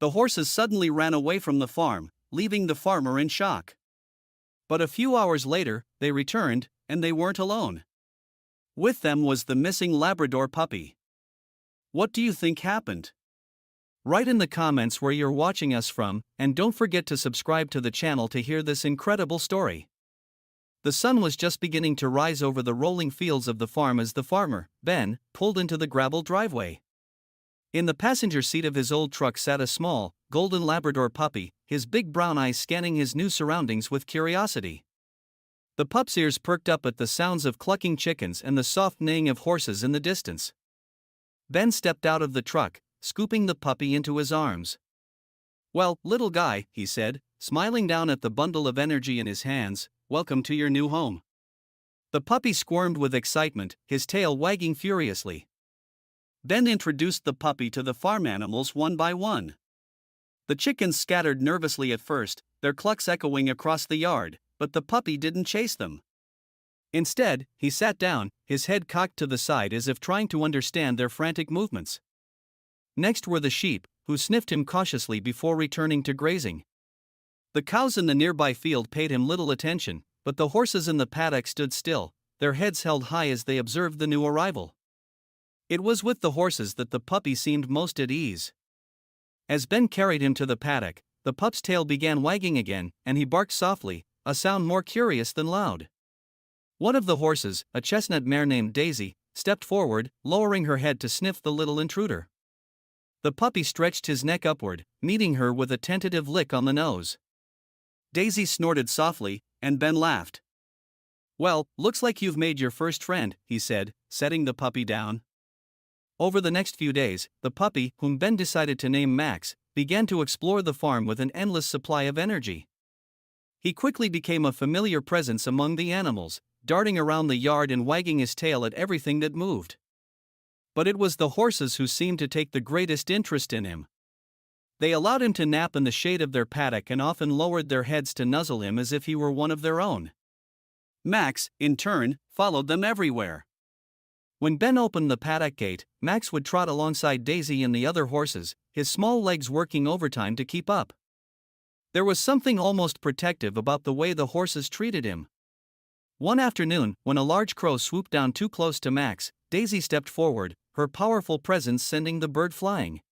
The horses suddenly ran away from the farm, leaving the farmer in shock. But a few hours later, they returned, and they weren't alone. With them was the missing Labrador puppy. What do you think happened? Write in the comments where you're watching us from, and don't forget to subscribe to the channel to hear this incredible story. The sun was just beginning to rise over the rolling fields of the farm as the farmer, Ben, pulled into the gravel driveway. In the passenger seat of his old truck sat a small, golden Labrador puppy, his big brown eyes scanning his new surroundings with curiosity. The pup's ears perked up at the sounds of clucking chickens and the soft neighing of horses in the distance. Ben stepped out of the truck, scooping the puppy into his arms. "Well, little guy," he said, smiling down at the bundle of energy in his hands, "welcome to your new home." The puppy squirmed with excitement, his tail wagging furiously. Ben introduced the puppy to the farm animals one by one. The chickens scattered nervously at first, their clucks echoing across the yard, but the puppy didn't chase them. Instead, he sat down, his head cocked to the side as if trying to understand their frantic movements. Next were the sheep, who sniffed him cautiously before returning to grazing. The cows in the nearby field paid him little attention, but the horses in the paddock stood still, their heads held high as they observed the new arrival. It was with the horses that the puppy seemed most at ease. As Ben carried him to the paddock, the pup's tail began wagging again, and he barked softly, a sound more curious than loud. One of the horses, a chestnut mare named Daisy, stepped forward, lowering her head to sniff the little intruder. The puppy stretched his neck upward, meeting her with a tentative lick on the nose. Daisy snorted softly, and Ben laughed. "Well, looks like you've made your first friend," he said, setting the puppy down. Over the next few days, the puppy, whom Ben decided to name Max, began to explore the farm with an endless supply of energy. He quickly became a familiar presence among the animals, darting around the yard and wagging his tail at everything that moved. But it was the horses who seemed to take the greatest interest in him. They allowed him to nap in the shade of their paddock and often lowered their heads to nuzzle him as if he were one of their own. Max, in turn, followed them everywhere. When Ben opened the paddock gate, Max would trot alongside Daisy and the other horses, his small legs working overtime to keep up. There was something almost protective about the way the horses treated him. One afternoon, when a large crow swooped down too close to Max, Daisy stepped forward, her powerful presence sending the bird flying.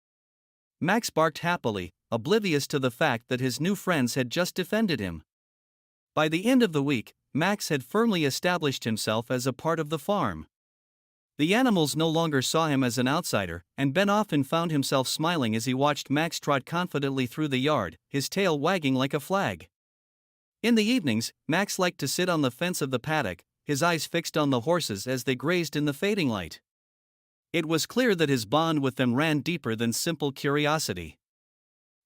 Max barked happily, oblivious to the fact that his new friends had just defended him. By the end of the week, Max had firmly established himself as a part of the farm. The animals no longer saw him as an outsider, and Ben often found himself smiling as he watched Max trot confidently through the yard, his tail wagging like a flag. In the evenings, Max liked to sit on the fence of the paddock, his eyes fixed on the horses as they grazed in the fading light. It was clear that his bond with them ran deeper than simple curiosity.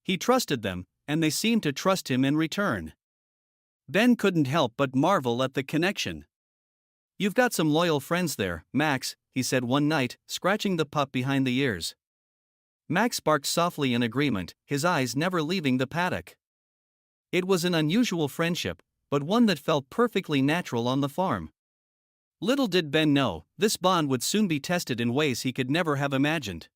He trusted them, and they seemed to trust him in return. Ben couldn't help but marvel at the connection. "You've got some loyal friends there, Max," he said one night, scratching the pup behind the ears. Max barked softly in agreement, his eyes never leaving the paddock. It was an unusual friendship, but one that felt perfectly natural on the farm. Little did Ben know, this bond would soon be tested in ways he could never have imagined.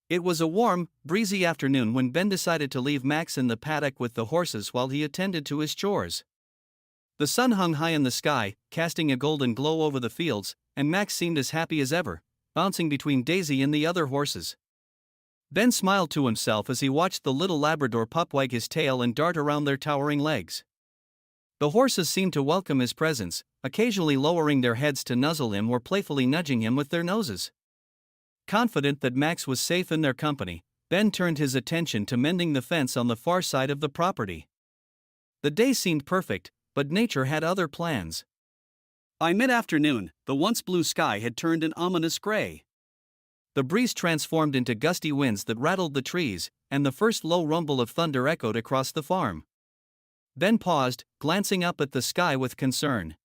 It was a warm, breezy afternoon when Ben decided to leave Max in the paddock with the horses while he attended to his chores. The sun hung high in the sky, casting a golden glow over the fields, and Max seemed as happy as ever, bouncing between Daisy and the other horses. Ben smiled to himself as he watched the little Labrador pup wag his tail and dart around their towering legs. The horses seemed to welcome his presence, occasionally lowering their heads to nuzzle him or playfully nudging him with their noses. Confident that Max was safe in their company, Ben turned his attention to mending the fence on the far side of the property. The day seemed perfect, but nature had other plans. By mid-afternoon, the once blue sky had turned an ominous gray. The breeze transformed into gusty winds that rattled the trees, and the first low rumble of thunder echoed across the farm. Ben paused, glancing up at the sky with concern.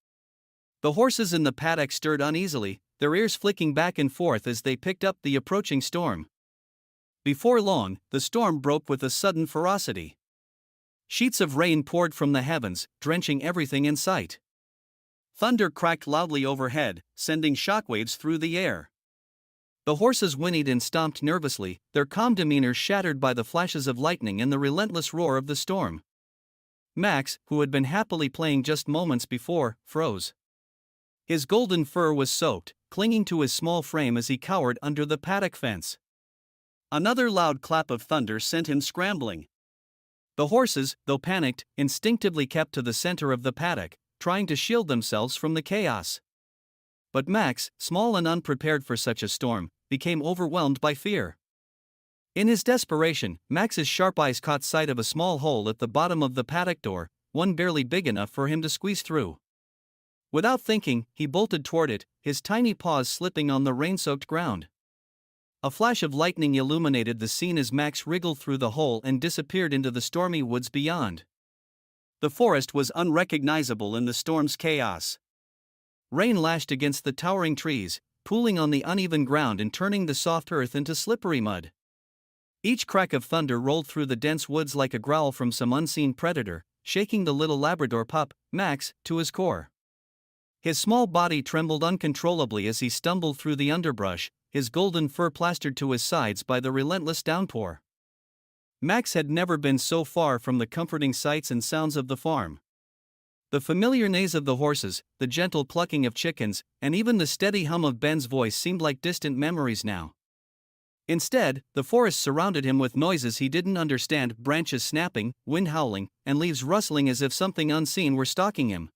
The horses in the paddock stirred uneasily, their ears flicking back and forth as they picked up the approaching storm. Before long, the storm broke with a sudden ferocity. Sheets of rain poured from the heavens, drenching everything in sight. Thunder cracked loudly overhead, sending shockwaves through the air. The horses whinnied and stomped nervously, their calm demeanor shattered by the flashes of lightning and the relentless roar of the storm. Max, who had been happily playing just moments before, froze. His golden fur was soaked, clinging to his small frame as he cowered under the paddock fence. Another loud clap of thunder sent him scrambling. The horses, though panicked, instinctively kept to the center of the paddock, trying to shield themselves from the chaos. But Max, small and unprepared for such a storm, became overwhelmed by fear. In his desperation, Max's sharp eyes caught sight of a small hole at the bottom of the paddock door, one barely big enough for him to squeeze through. Without thinking, he bolted toward it, his tiny paws slipping on the rain-soaked ground. A flash of lightning illuminated the scene as Max wriggled through the hole and disappeared into the stormy woods beyond. The forest was unrecognizable in the storm's chaos. Rain lashed against the towering trees, pooling on the uneven ground and turning the soft earth into slippery mud. Each crack of thunder rolled through the dense woods like a growl from some unseen predator, shaking the little Labrador pup, Max, to his core. His small body trembled uncontrollably as he stumbled through the underbrush, his golden fur plastered to his sides by the relentless downpour. Max had never been so far from the comforting sights and sounds of the farm. The familiar neighs of the horses, the gentle clucking of chickens, and even the steady hum of Ben's voice seemed like distant memories now. Instead, the forest surrounded him with noises he didn't understand, branches snapping, wind howling, and leaves rustling as if something unseen were stalking him.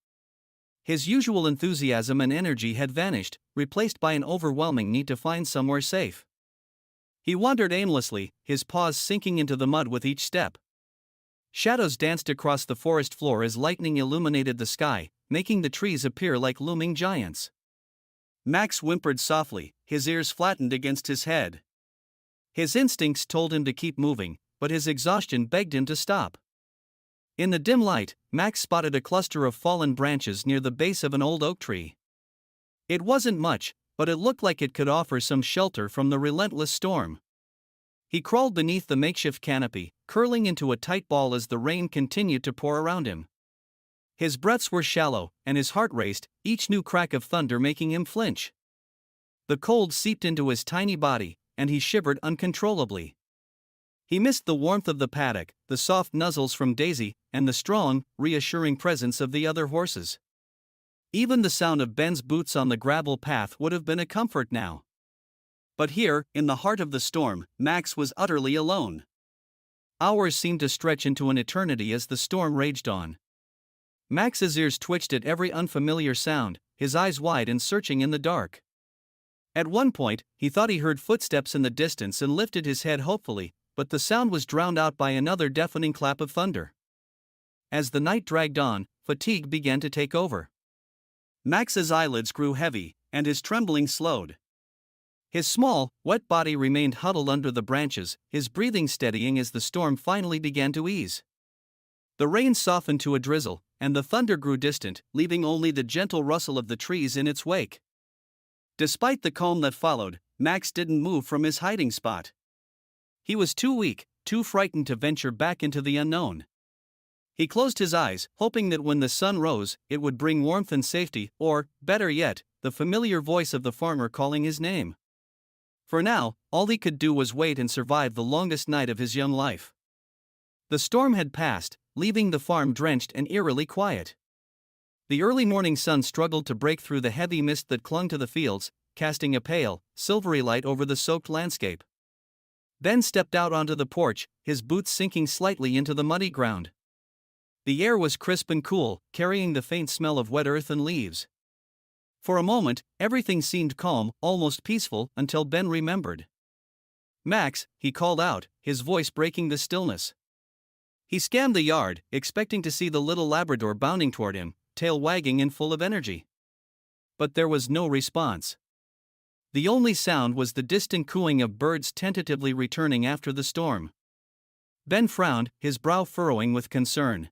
His usual enthusiasm and energy had vanished, replaced by an overwhelming need to find somewhere safe. He wandered aimlessly, his paws sinking into the mud with each step. Shadows danced across the forest floor as lightning illuminated the sky, making the trees appear like looming giants. Max whimpered softly, his ears flattened against his head. His instincts told him to keep moving, but his exhaustion begged him to stop. In the dim light, Max spotted a cluster of fallen branches near the base of an old oak tree. It wasn't much, but it looked like it could offer some shelter from the relentless storm. He crawled beneath the makeshift canopy, curling into a tight ball as the rain continued to pour around him. His breaths were shallow, and his heart raced, each new crack of thunder making him flinch. The cold seeped into his tiny body, and he shivered uncontrollably. He missed the warmth of the paddock, the soft nuzzles from Daisy, and the strong, reassuring presence of the other horses. Even the sound of Ben's boots on the gravel path would have been a comfort now. But here, in the heart of the storm, Max was utterly alone. Hours seemed to stretch into an eternity as the storm raged on. Max's ears twitched at every unfamiliar sound, his eyes wide and searching in the dark. At one point, he thought he heard footsteps in the distance and lifted his head hopefully, but the sound was drowned out by another deafening clap of thunder. As the night dragged on, fatigue began to take over. Max's eyelids grew heavy, and his trembling slowed. His small, wet body remained huddled under the branches, his breathing steadying as the storm finally began to ease. The rain softened to a drizzle, and the thunder grew distant, leaving only the gentle rustle of the trees in its wake. Despite the calm that followed, Max didn't move from his hiding spot. He was too weak, too frightened to venture back into the unknown. He closed his eyes, hoping that when the sun rose, it would bring warmth and safety, or, better yet, the familiar voice of the farmer calling his name. For now, all he could do was wait and survive the longest night of his young life. The storm had passed, leaving the farm drenched and eerily quiet. The early morning sun struggled to break through the heavy mist that clung to the fields, casting a pale, silvery light over the soaked landscape. Ben stepped out onto the porch, his boots sinking slightly into the muddy ground. The air was crisp and cool, carrying the faint smell of wet earth and leaves. For a moment, everything seemed calm, almost peaceful, until Ben remembered. "Max," he called out, his voice breaking the stillness. He scanned the yard, expecting to see the little Labrador bounding toward him, tail wagging and full of energy. But there was no response. The only sound was the distant cooing of birds tentatively returning after the storm. Ben frowned, his brow furrowing with concern.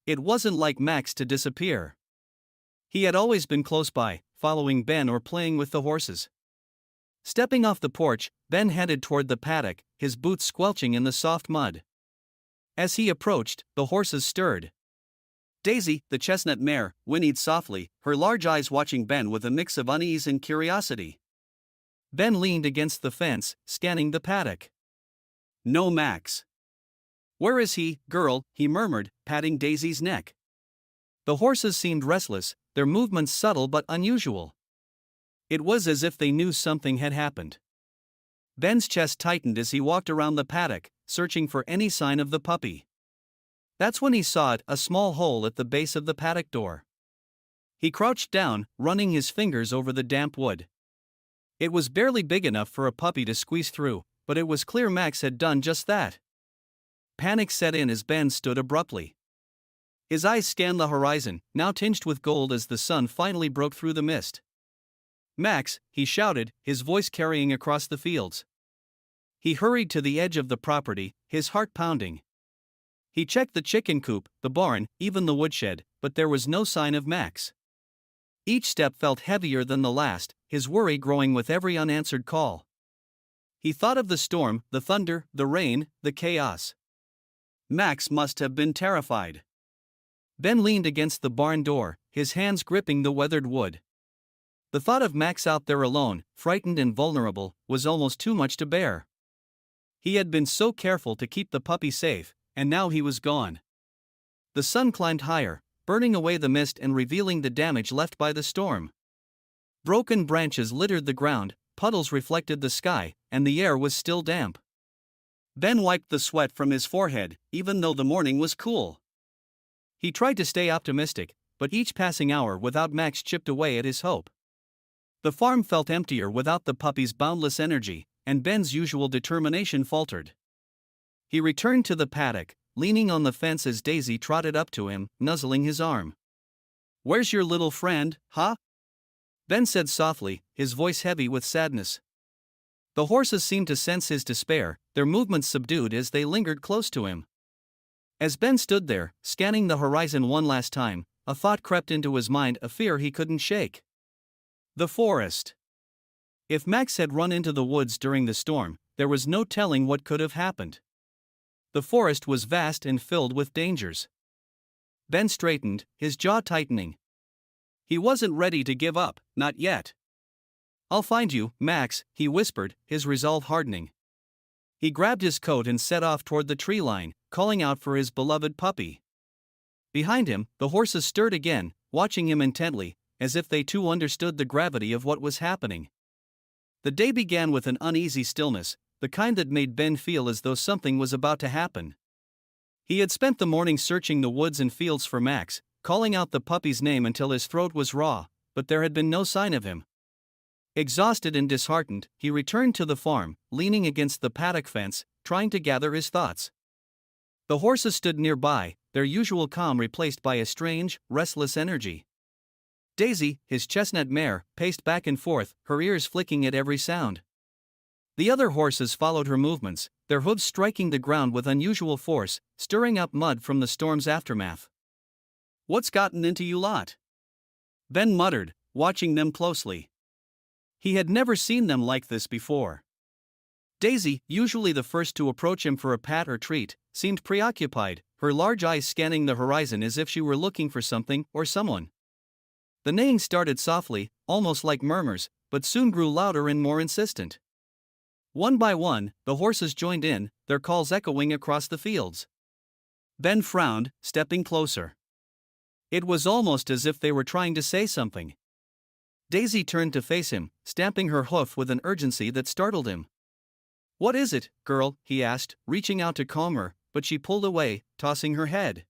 It wasn't like Max to disappear. He had always been close by, following Ben or playing with the horses. Stepping off the porch, Ben headed toward the paddock, his boots squelching in the soft mud. As he approached, the horses stirred. Daisy, the chestnut mare, whinnied softly, her large eyes watching Ben with a mix of unease and curiosity. Ben leaned against the fence, scanning the paddock. No Max. Where is he, girl? He murmured, patting Daisy's neck. The horses seemed restless, their movements subtle but unusual. It was as if they knew something had happened. Ben's chest tightened as he walked around the paddock, searching for any sign of the puppy. That's when he saw it, a small hole at the base of the paddock door. He crouched down, running his fingers over the damp wood. It was barely big enough for a puppy to squeeze through, but it was clear Max had done just that. Panic set in as Ben stood abruptly. His eyes scanned the horizon, now tinged with gold as the sun finally broke through the mist. Max, he shouted, his voice carrying across the fields. He hurried to the edge of the property, his heart pounding. He checked the chicken coop, the barn, even the woodshed, but there was no sign of Max. Each step felt heavier than the last, his worry growing with every unanswered call. He thought of the storm, the thunder, the rain, the chaos. Max must have been terrified. Ben leaned against the barn door, his hands gripping the weathered wood. The thought of Max out there alone, frightened and vulnerable, was almost too much to bear. He had been so careful to keep the puppy safe, and now he was gone. The sun climbed higher, burning away the mist and revealing the damage left by the storm. Broken branches littered the ground, puddles reflected the sky, and the air was still damp. Ben wiped the sweat from his forehead, even though the morning was cool. He tried to stay optimistic, but each passing hour without Max chipped away at his hope. The farm felt emptier without the puppy's boundless energy, and Ben's usual determination faltered. He returned to the paddock, leaning on the fence as Daisy trotted up to him, nuzzling his arm. "Where's your little friend, huh?" Ben said softly, his voice heavy with sadness. The horses seemed to sense his despair, their movements subdued as they lingered close to him. As Ben stood there, scanning the horizon one last time, a thought crept into his mind, a fear he couldn't shake. The forest. If Max had run into the woods during the storm, there was no telling what could have happened. The forest was vast and filled with dangers. Ben straightened, his jaw tightening. He wasn't ready to give up, not yet. "I'll find you, Max," he whispered, his resolve hardening. He grabbed his coat and set off toward the tree line, calling out for his beloved puppy. Behind him, the horses stirred again, watching him intently, as if they too understood the gravity of what was happening. The day began with an uneasy stillness, the kind that made Ben feel as though something was about to happen. He had spent the morning searching the woods and fields for Max, calling out the puppy's name until his throat was raw, but there had been no sign of him. Exhausted and disheartened, he returned to the farm, leaning against the paddock fence, trying to gather his thoughts. The horses stood nearby, their usual calm replaced by a strange, restless energy. Daisy, his chestnut mare, paced back and forth, her ears flicking at every sound. The other horses followed her movements, their hooves striking the ground with unusual force, stirring up mud from the storm's aftermath. "What's gotten into you lot?" Ben muttered, watching them closely. He had never seen them like this before. Daisy, usually the first to approach him for a pat or treat, seemed preoccupied, her large eyes scanning the horizon as if she were looking for something or someone. The neighing started softly, almost like murmurs, but soon grew louder and more insistent. One by one, the horses joined in, their calls echoing across the fields. Ben frowned, stepping closer. It was almost as if they were trying to say something. Daisy turned to face him, stamping her hoof with an urgency that startled him. "What is it, girl?" he asked, reaching out to calm her, but she pulled away, tossing her head.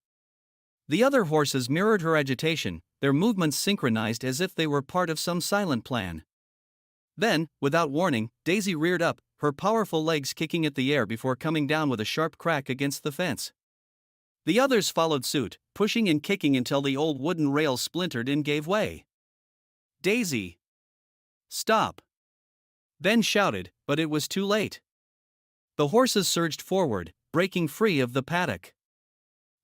The other horses mirrored her agitation, their movements synchronized as if they were part of some silent plan. Then, without warning, Daisy reared up, her powerful legs kicking at the air before coming down with a sharp crack against the fence. The others followed suit, pushing and kicking until the old wooden rails splintered and gave way. "Daisy! Stop!" Ben shouted, but it was too late. The horses surged forward, breaking free of the paddock.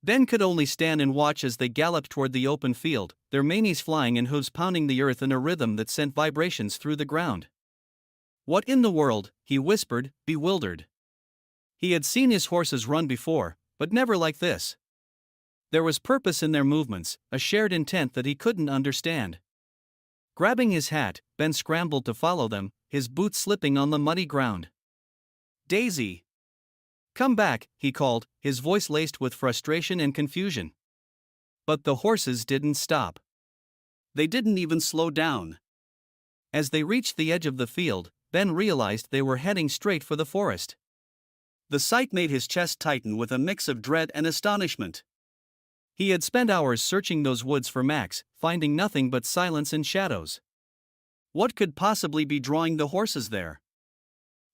Ben could only stand and watch as they galloped toward the open field, their manes flying and hooves pounding the earth in a rhythm that sent vibrations through the ground. "What in the world?" he whispered, bewildered. He had seen his horses run before, but never like this. There was purpose in their movements, a shared intent that he couldn't understand. Grabbing his hat, Ben scrambled to follow them, his boots slipping on the muddy ground. "Daisy! Come back," he called, his voice laced with frustration and confusion. But the horses didn't stop. They didn't even slow down. As they reached the edge of the field, Ben realized they were heading straight for the forest. The sight made his chest tighten with a mix of dread and astonishment. He had spent hours searching those woods for Max, finding nothing but silence and shadows. What could possibly be drawing the horses there?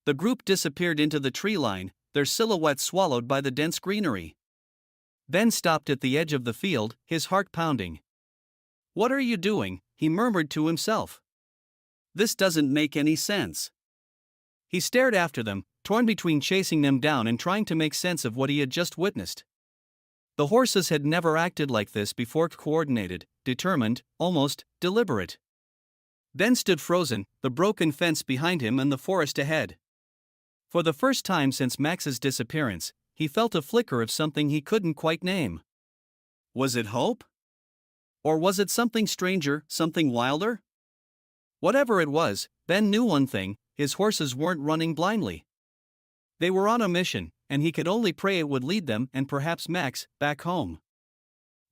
The group disappeared into the tree line, their silhouettes swallowed by the dense greenery. Ben stopped at the edge of the field, his heart pounding. "What are you doing?" he murmured to himself. "This doesn't make any sense." He stared after them, torn between chasing them down and trying to make sense of what he had just witnessed. The horses had never acted like this before, coordinated, determined, almost deliberate. Ben stood frozen, the broken fence behind him and the forest ahead. For the first time since Max's disappearance, he felt a flicker of something he couldn't quite name. Was it hope? Or was it something stranger, something wilder? Whatever it was, Ben knew one thing: his horses weren't running blindly. They were on a mission, and he could only pray it would lead them and perhaps Max back home.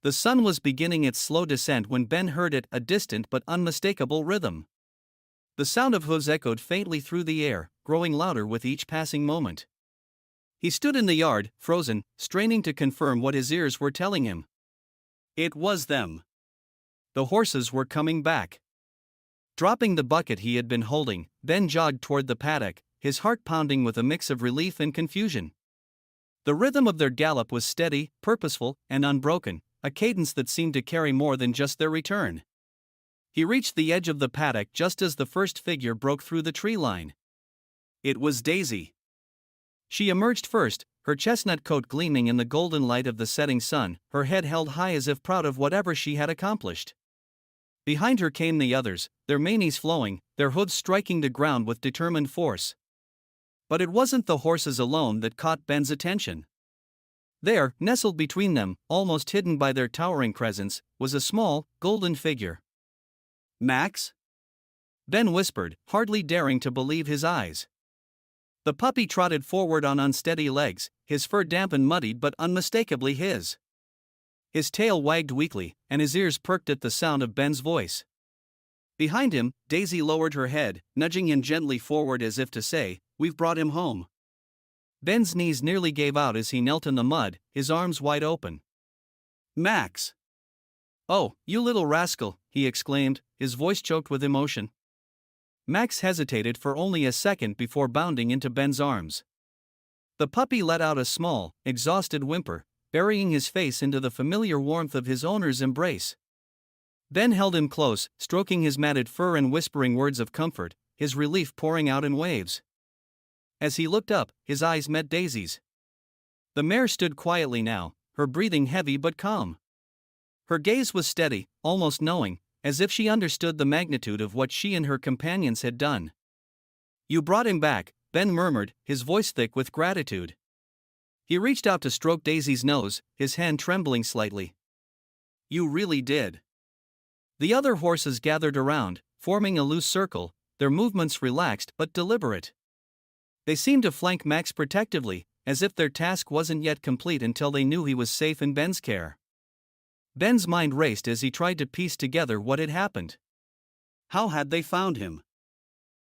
The sun was beginning its slow descent when Ben heard it, a distant but unmistakable rhythm. The sound of hooves echoed faintly through the air, growing louder with each passing moment. He stood in the yard, frozen, straining to confirm what his ears were telling him. It was them. The horses were coming back. Dropping the bucket he had been holding, Ben jogged toward the paddock, his heart pounding with a mix of relief and confusion. The rhythm of their gallop was steady, purposeful, and unbroken, a cadence that seemed to carry more than just their return. He reached the edge of the paddock just as the first figure broke through the tree line. It was Daisy. She emerged first, her chestnut coat gleaming in the golden light of the setting sun, her head held high as if proud of whatever she had accomplished. Behind her came the others, their manes flowing, their hooves striking the ground with determined force. But it wasn't the horses alone that caught Ben's attention. There, nestled between them, almost hidden by their towering presence, was a small, golden figure. "Max?" Ben whispered, hardly daring to believe his eyes. The puppy trotted forward on unsteady legs, his fur damp and muddied but unmistakably his. His tail wagged weakly, and his ears perked at the sound of Ben's voice. Behind him, Daisy lowered her head, nudging him gently forward as if to say, "We've brought him home." Ben's knees nearly gave out as he knelt in the mud, his arms wide open. "Max!" "Oh, you little rascal," he exclaimed, his voice choked with emotion. Max hesitated for only a second before bounding into Ben's arms. The puppy let out a small, exhausted whimper, burying his face into the familiar warmth of his owner's embrace. Ben held him close, stroking his matted fur and whispering words of comfort, his relief pouring out in waves. As he looked up, his eyes met Daisy's. The mare stood quietly now, her breathing heavy but calm. Her gaze was steady, almost knowing, as if she understood the magnitude of what she and her companions had done. "You brought him back," Ben murmured, his voice thick with gratitude. He reached out to stroke Daisy's nose, his hand trembling slightly. "You really did." The other horses gathered around, forming a loose circle, their movements relaxed but deliberate. They seemed to flank Max protectively, as if their task wasn't yet complete until they knew he was safe in Ben's care. Ben's mind raced as he tried to piece together what had happened. How had they found him?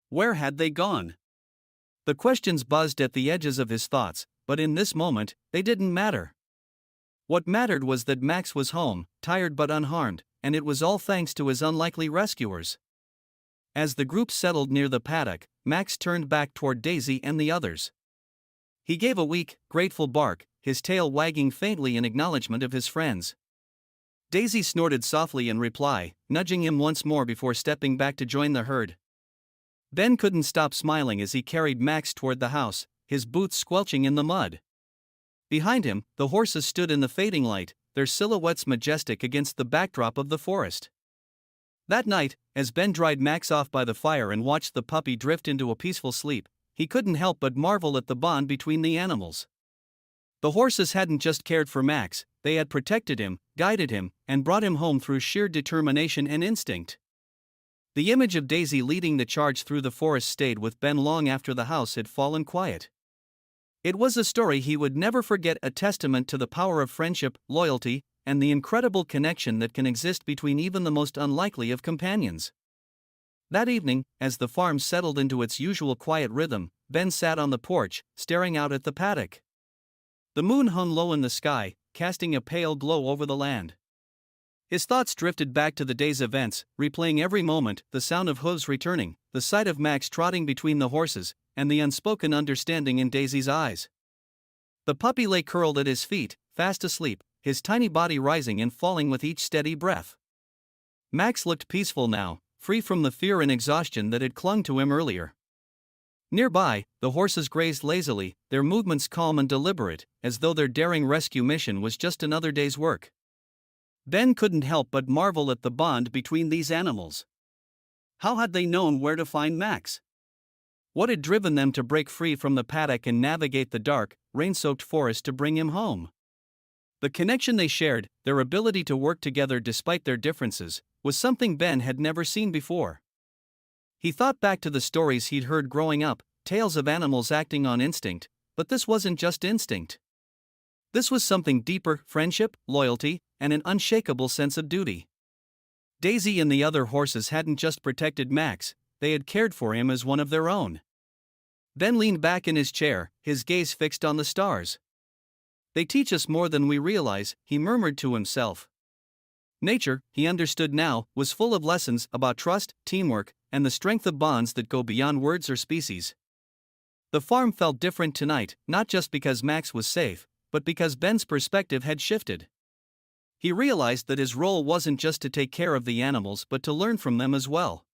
Where had they gone? The questions buzzed at the edges of his thoughts, but in this moment, they didn't matter. What mattered was that Max was home, tired but unharmed, and it was all thanks to his unlikely rescuers. As the group settled near the paddock, Max turned back toward Daisy and the others. He gave a weak, grateful bark, his tail wagging faintly in acknowledgement of his friends. Daisy snorted softly in reply, nudging him once more before stepping back to join the herd. Ben couldn't stop smiling as he carried Max toward the house, his boots squelching in the mud. Behind him, the horses stood in the fading light, their silhouettes majestic against the backdrop of the forest. That night, as Ben dried Max off by the fire and watched the puppy drift into a peaceful sleep, he couldn't help but marvel at the bond between the animals. The horses hadn't just cared for Max, they had protected him, guided him, and brought him home through sheer determination and instinct. The image of Daisy leading the charge through the forest stayed with Ben long after the house had fallen quiet. It was a story he would never forget, a testament to the power of friendship, loyalty, and the incredible connection that can exist between even the most unlikely of companions. That evening, as the farm settled into its usual quiet rhythm, Ben sat on the porch, staring out at the paddock. The moon hung low in the sky, casting a pale glow over the land. His thoughts drifted back to the day's events, replaying every moment, the sound of hooves returning, the sight of Max trotting between the horses, and the unspoken understanding in Daisy's eyes. The puppy lay curled at his feet, fast asleep, his tiny body rising and falling with each steady breath. Max looked peaceful now, free from the fear and exhaustion that had clung to him earlier. Nearby, the horses grazed lazily, their movements calm and deliberate, as though their daring rescue mission was just another day's work. Ben couldn't help but marvel at the bond between these animals. How had they known where to find Max? What had driven them to break free from the paddock and navigate the dark, rain-soaked forest to bring him home? The connection they shared, their ability to work together despite their differences, was something Ben had never seen before. He thought back to the stories he'd heard growing up, tales of animals acting on instinct, but this wasn't just instinct. This was something deeper: friendship, loyalty, and an unshakable sense of duty. Daisy and the other horses hadn't just protected Max, they had cared for him as one of their own. Ben leaned back in his chair, his gaze fixed on the stars. They teach us more than we realize, he murmured to himself. Nature, he understood now, was full of lessons about trust, teamwork, and the strength of bonds that go beyond words or species. The farm felt different tonight, not just because Max was safe, but because Ben's perspective had shifted. He realized that his role wasn't just to take care of the animals but to learn from them as well.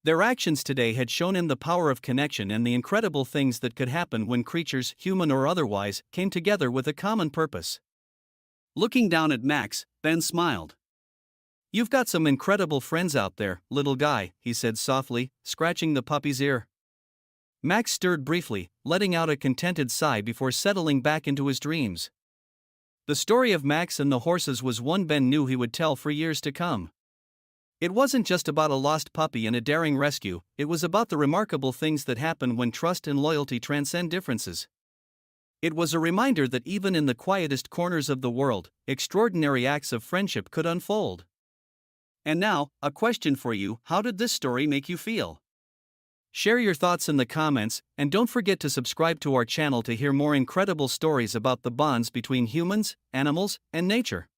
Their actions today had shown him the power of connection and the incredible things that could happen when creatures, human or otherwise, came together with a common purpose. Looking down at Max, Ben smiled. "You've got some incredible friends out there, little guy," he said softly, scratching the puppy's ear. Max stirred briefly, letting out a contented sigh before settling back into his dreams. The story of Max and the horses was one Ben knew he would tell for years to come. It wasn't just about a lost puppy and a daring rescue, it was about the remarkable things that happen when trust and loyalty transcend differences. It was a reminder that even in the quietest corners of the world, extraordinary acts of friendship could unfold. And now, a question for you: how did this story make you feel? Share your thoughts in the comments, and don't forget to subscribe to our channel to hear more incredible stories about the bonds between humans, animals, and nature.